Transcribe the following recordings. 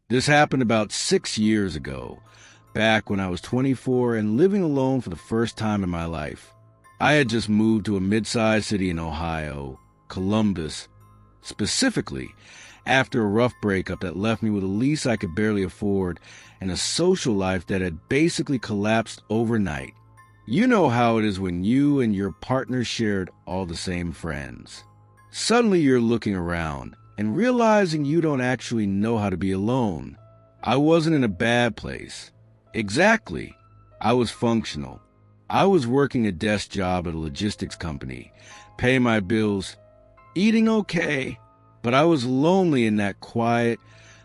This happened about 6 years ago, back when I was 24 and living alone for the first time in my life. I had just moved to a mid-sized city in Ohio, Columbus, specifically after a rough breakup that left me with a lease I could barely afford and a social life that had basically collapsed overnight. You know how it is when you and your partner shared all the same friends. Suddenly you're looking around and realizing you don't actually know how to be alone. I wasn't in a bad place. Exactly. I was functional. I was working a desk job at a logistics company, paying my bills, eating okay, but I was lonely in that quiet,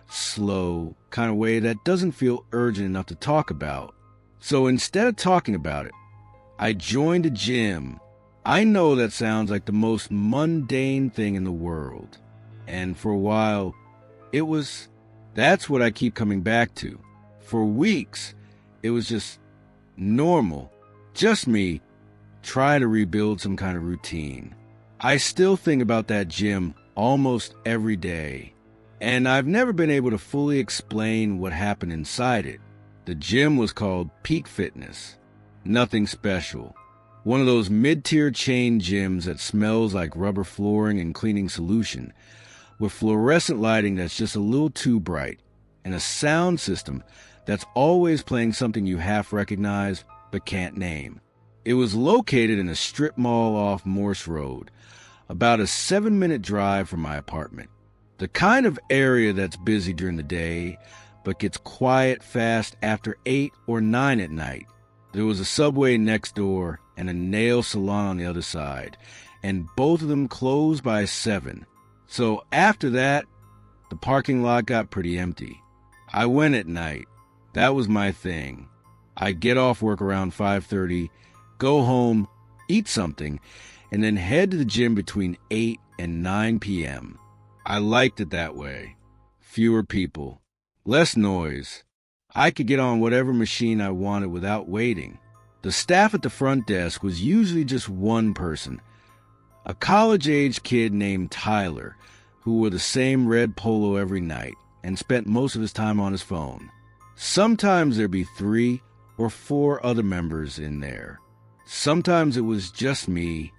slow kind of way that doesn't feel urgent enough to talk about. So instead of talking about it, I joined a gym. I know that sounds like the most mundane thing in the world. And for a while, that's what I keep coming back to. For weeks, it was just normal. Just me trying to rebuild some kind of routine. I still think about that gym almost every day. And I've never been able to fully explain what happened inside it. The gym was called Peak Fitness. Nothing special. One of those mid-tier chain gyms that smells like rubber flooring and cleaning solution, with fluorescent lighting that's just a little too bright, and a sound system that's always playing something you half recognize but can't name. It was located in a strip mall off Morse Road, about a 7-minute drive from my apartment. The kind of area that's busy during the day, but gets quiet fast after 8 or 9 at night. There was a Subway next door and a nail salon on the other side, and both of them closed by 7. So after that, the parking lot got pretty empty. I went at night. That was my thing. I'd get off work around 5:30, go home, eat something, and then head to the gym between 8 and 9 p.m. I liked it that way. Fewer people, less noise. I could get on whatever machine I wanted without waiting. The staff at the front desk was usually just one person, a college-age kid named Tyler, who wore the same red polo every night and spent most of his time on his phone. Sometimes there'd be 3 or 4 other members in there. Sometimes it was just me.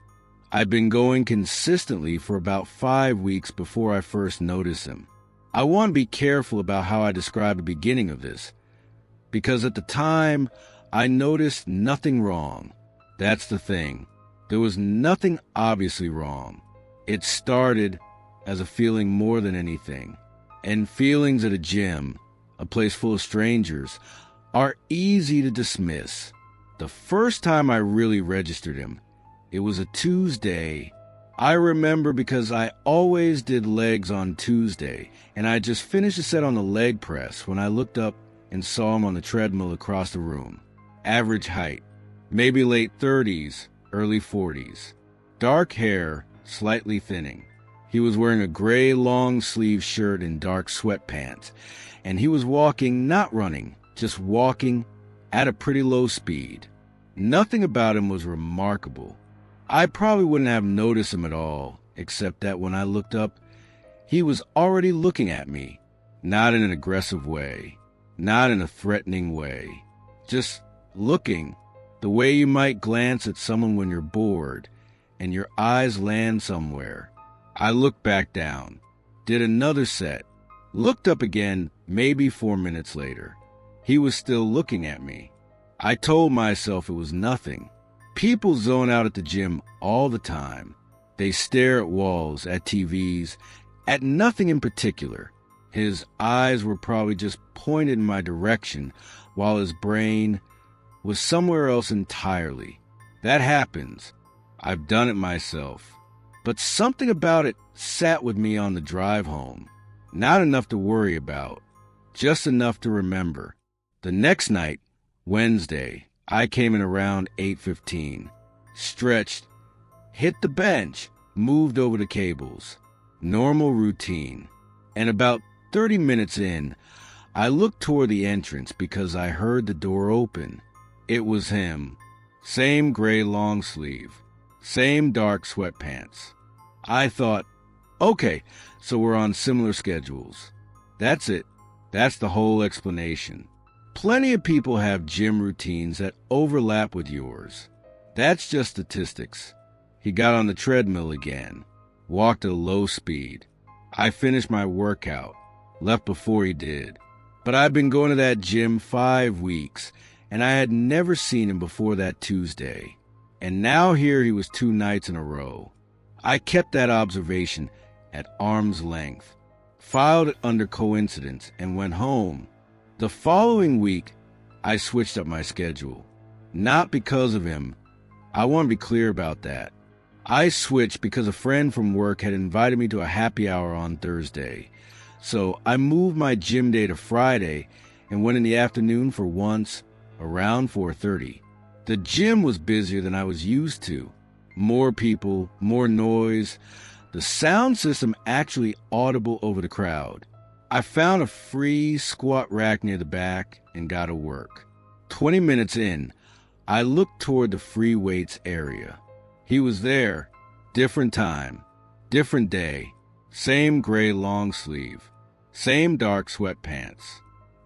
I'd been going consistently for about 5 weeks before I first noticed him. I want to be careful about how I describe the beginning of this, because at the time, I noticed nothing wrong. That's the thing. There was nothing obviously wrong. It started as a feeling more than anything. And feelings at a gym, a place full of strangers, are easy to dismiss. The first time I really registered him, it was a Tuesday. I remember because I always did legs on Tuesday, and I just finished a set on the leg press when I looked up and saw him on the treadmill across the room. Average height, maybe late 30s, early 40s. Dark hair, slightly thinning. He was wearing a gray long-sleeve shirt and dark sweatpants, and he was walking, not running, just walking at a pretty low speed. Nothing about him was remarkable. I probably wouldn't have noticed him at all, except that when I looked up, he was already looking at me, not in an aggressive way, not in a threatening way, just looking, the way you might glance at someone when you're bored and your eyes land somewhere. I looked back down, did another set, looked up again maybe 4 minutes later. He was still looking at me. I told myself it was nothing. People zone out at the gym all the time. They stare at walls, at TVs, at nothing in particular. His eyes were probably just pointed in my direction, while his brain was somewhere else entirely. That happens. I've done it myself. But something about it sat with me on the drive home. Not enough to worry about, just enough to remember. The next night, Wednesday, I came in around 8:15, stretched, hit the bench, moved over the cables. Normal routine. And about 30 minutes in, I looked toward the entrance because I heard the door open. It was him. Same gray long sleeve. Same dark sweatpants. I thought, okay, so we're on similar schedules. That's it. That's the whole explanation. Plenty of people have gym routines that overlap with yours. That's just statistics. He got on the treadmill again, walked at a low speed. I finished my workout, left before he did. But I've been going to that gym 5 weeks, and I had never seen him before that Tuesday. And now here he was 2 nights in a row. I kept that observation at arm's length, filed it under coincidence, and went home. The following week, I switched up my schedule. Not because of him. I want to be clear about that. I switched because a friend from work had invited me to a happy hour on Thursday. So I moved my gym day to Friday and went in the afternoon for once, around 4:30. The gym was busier than I was used to. More people, more noise. The sound system actually audible over the crowd. I found a free squat rack near the back and got to work. 20 minutes in, I looked toward the free weights area. He was there. Different time, different day, same gray long sleeve, same dark sweatpants.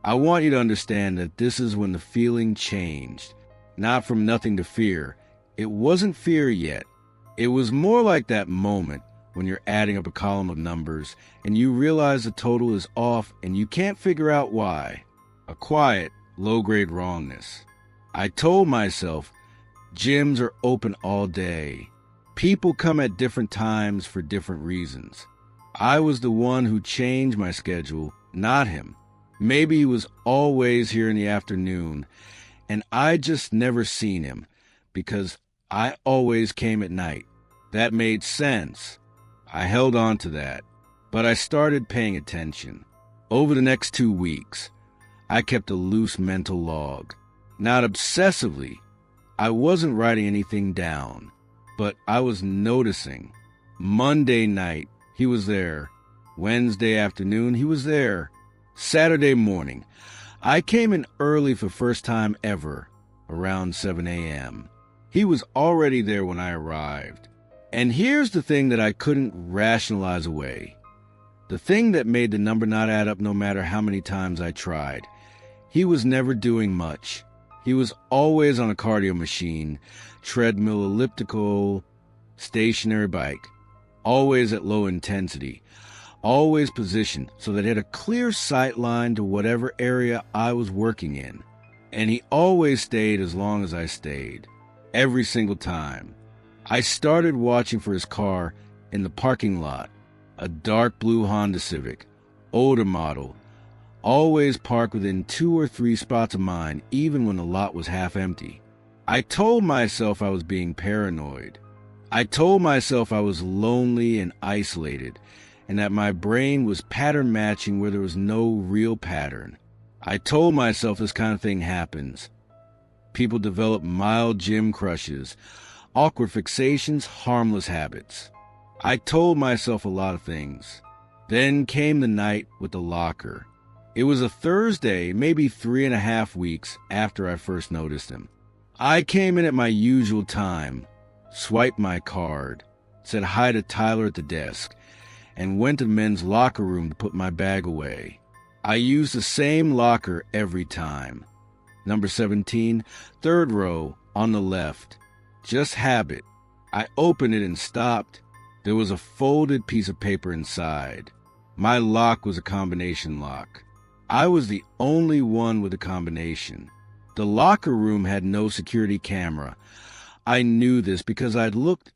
I want you to understand that this is when the feeling changed. Not from nothing to fear. It wasn't fear yet. It was more like that moment when you're adding up a column of numbers and you realize the total is off and you can't figure out why. A quiet, low-grade wrongness. I told myself, gyms are open all day. People come at different times for different reasons. I was the one who changed my schedule, not him. Maybe he was always here in the afternoon, and I just never seen him because I always came at night. That made sense. I held on to that, but I started paying attention. Over the next 2 weeks, I kept a loose mental log. Not obsessively. I wasn't writing anything down, but I was noticing. Monday night, he was there. Wednesday afternoon, he was there. Saturday morning, I came in early for first time ever, around 7 a.m. He was already there when I arrived. And here's the thing that I couldn't rationalize away. The thing that made the number not add up no matter how many times I tried. He was never doing much. He was always on a cardio machine, treadmill, elliptical, stationary bike, always at low intensity, always positioned so that he had a clear sight line to whatever area I was working in. And he always stayed as long as I stayed, every single time. I started watching for his car in the parking lot, a dark blue Honda Civic, older model, always parked within 2 or 3 spots of mine, even when the lot was half empty. I told myself I was being paranoid. I told myself I was lonely and isolated, and that my brain was pattern matching where there was no real pattern. I told myself this kind of thing happens. People develop mild gym crushes, awkward fixations, harmless habits. I told myself a lot of things. Then came the night with the locker. It was a Thursday, maybe 3.5 weeks after I first noticed him. I came in at my usual time, swiped my card, said hi to Tyler at the desk, and went to the men's locker room to put my bag away. I used the same locker every time. Number 17, 3rd row, on the left. Just habit. I opened it and stopped. There was a folded piece of paper inside. My lock was a combination lock. I was the only one with a combination. The locker room had no security camera. I knew this because I'd looked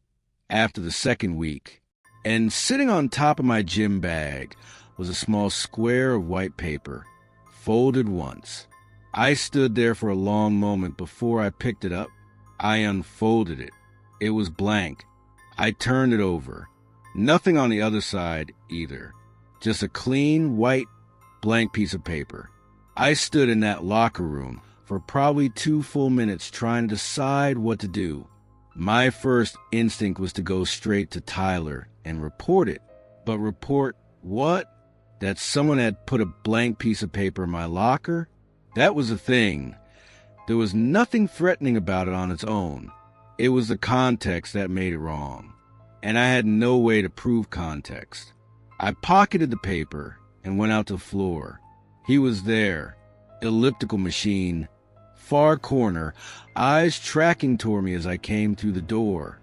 after the 2nd week. And sitting on top of my gym bag was a small square of white paper, folded once. I stood there for a long moment before I picked it up. I unfolded it. It was blank. I turned it over. Nothing on the other side either. Just a clean, white, blank piece of paper. I stood in that locker room for probably 2 full minutes trying to decide what to do. My first instinct was to go straight to Tyler and report it. But report what? That someone had put a blank piece of paper in my locker? That was the thing. There was nothing threatening about it on its own. It was the context that made it wrong. And I had no way to prove context. I pocketed the paper and went out to the floor. He was there, elliptical machine, far corner, eyes tracking toward me as I came through the door.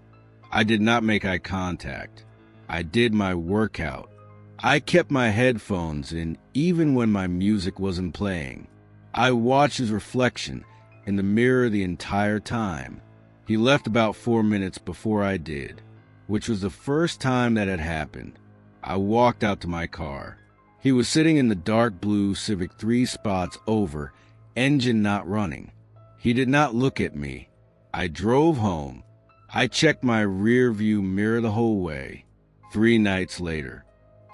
I did not make eye contact. I did my workout. I kept my headphones in even when my music wasn't playing. I watched his reflection in the mirror the entire time. He left about 4 minutes before I did, which was the first time that had happened. I walked out to my car. He was sitting in the dark blue Civic 3 spots over, engine not running. He did not look at me. I drove home. I checked my rear view mirror the whole way. 3 nights later.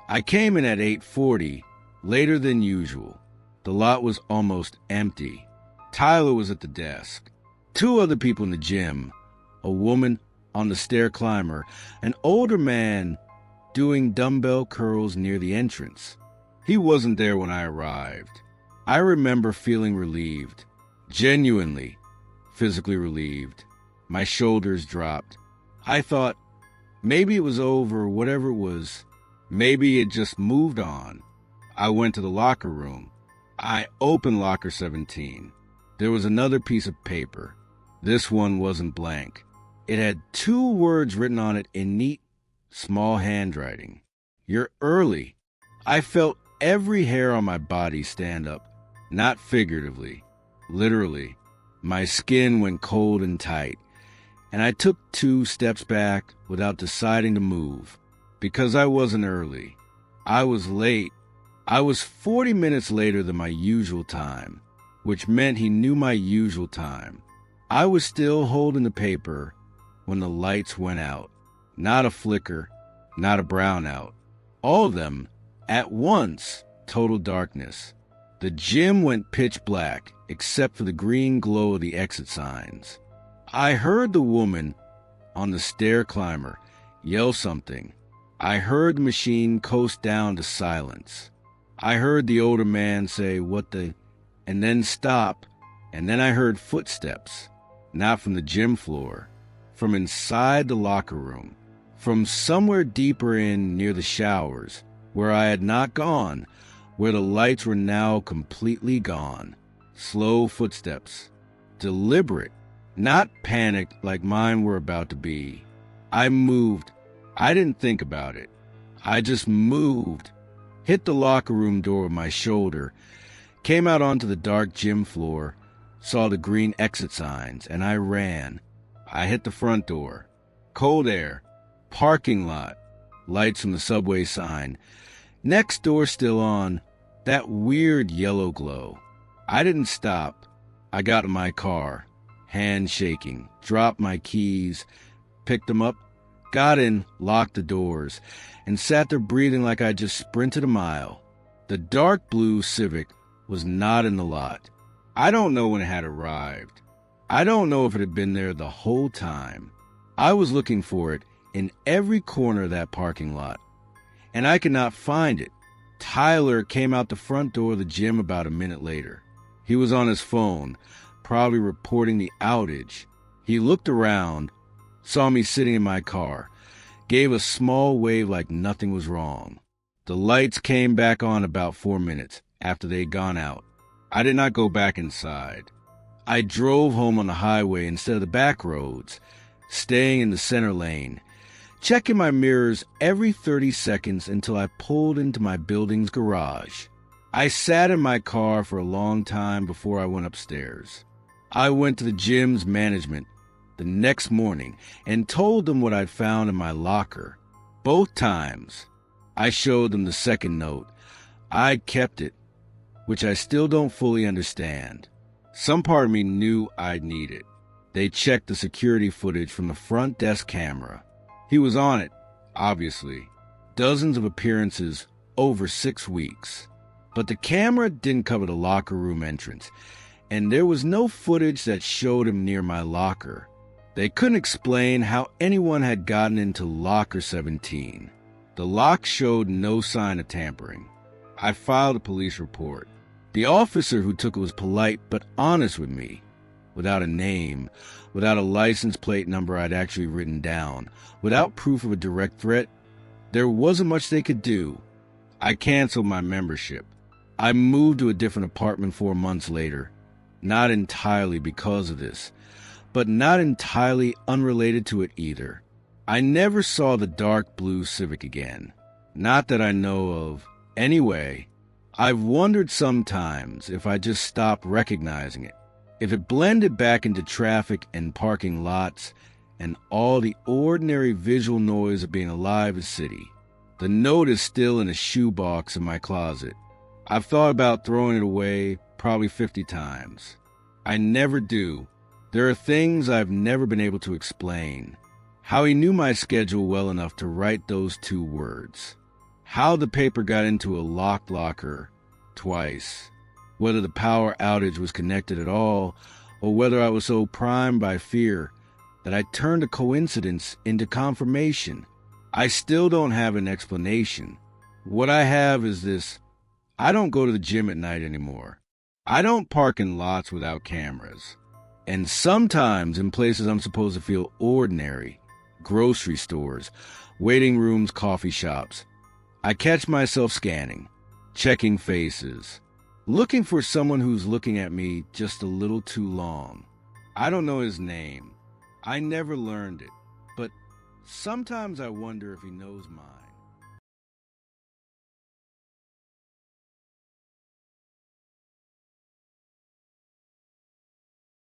I came in at 8:40, later than usual. The lot was almost empty. Tyler was at the desk. 2 other people in the gym, a woman on the stair climber, an older man doing dumbbell curls near the entrance. He wasn't there when I arrived. I remember feeling relieved, genuinely, physically relieved. My shoulders dropped. I thought, maybe it was over, whatever it was. Maybe it just moved on. I went to the locker room. I opened locker 17. There was another piece of paper. This one wasn't blank. It had 2 words written on it in neat, small handwriting. You're early. I felt every hair on my body stand up, not figuratively, literally. My skin went cold and tight, and I took 2 steps back without deciding to move, because I wasn't early. I was late. I was 40 minutes later than my usual time, which meant he knew my usual time. I was still holding the paper when the lights went out. Not a flicker, not a brownout. All of them, at once, total darkness. The gym went pitch black, except for the green glow of the exit signs. I heard the woman on the stair climber yell something. I heard the machine coast down to silence. I heard the older man say, "What the," and then stop, and then I heard footsteps, not from the gym floor, from inside the locker room, from somewhere deeper in near the showers, where I had not gone, where the lights were now completely gone. Slow footsteps, deliberate, not panicked like mine were about to be. I moved. I didn't think about it. I just moved. Hit the locker room door with my shoulder, came out onto the dark gym floor, saw the green exit signs, and I ran. I hit the front door. Cold air. Parking lot. Lights from the subway sign. Next door still on. That weird yellow glow. I didn't stop. I got in my car, hand shaking, dropped my keys, picked them up, got in, locked the doors, and sat there breathing like I just sprinted a mile. The dark blue Civic was not in the lot. I don't know when it had arrived. I don't know if it had been there the whole time. I was looking for it in every corner of that parking lot, and I could not find it. Tyler came out the front door of the gym about a minute later. He was on his phone, probably reporting the outage. He looked around, saw me sitting in my car, gave a small wave like nothing was wrong. The lights came back on about 4 minutes after they had gone out. I did not go back inside. I drove home on the highway instead of the back roads, staying in the center lane, checking my mirrors every 30 seconds until I pulled into my building's garage. I sat in my car for a long time before I went upstairs. I went to the gym's management the next morning and told them what I'd found in my locker. Both times, I showed them the second note. I'd kept it, which I still don't fully understand. Some part of me knew I'd need it. They checked the security footage from the front desk camera. He was on it, obviously. Dozens of appearances over 6 weeks. But the camera didn't cover the locker room entrance, and there was no footage that showed him near my locker. They couldn't explain how anyone had gotten into locker 17. The lock showed no sign of tampering. I filed a police report. The officer who took it was polite but honest with me, without a name, without a license plate number I'd actually written down, without proof of a direct threat. There wasn't much they could do. I canceled my membership. I moved to a different apartment 4 months later, not entirely because of this, but not entirely unrelated to it either. I never saw the dark blue Civic again. Not that I know of. Anyway, I've wondered sometimes if I just stopped recognizing it. If it blended back into traffic and parking lots and all the ordinary visual noise of being alive in a city. The note is still in a shoebox in my closet. I've thought about throwing it away probably 50 times. I never do. There are things I've never been able to explain. How he knew my schedule well enough to write those 2 words. How the paper got into a locked locker twice. Whether the power outage was connected at all, or whether I was so primed by fear that I turned a coincidence into confirmation. I still don't have an explanation. What I have is this: I don't go to the gym at night anymore. I don't park in lots without cameras. And sometimes in places I'm supposed to feel ordinary, grocery stores, waiting rooms, coffee shops, I catch myself scanning, checking faces, looking for someone who's looking at me just a little too long. I don't know his name. I never learned it, but sometimes I wonder if he knows mine.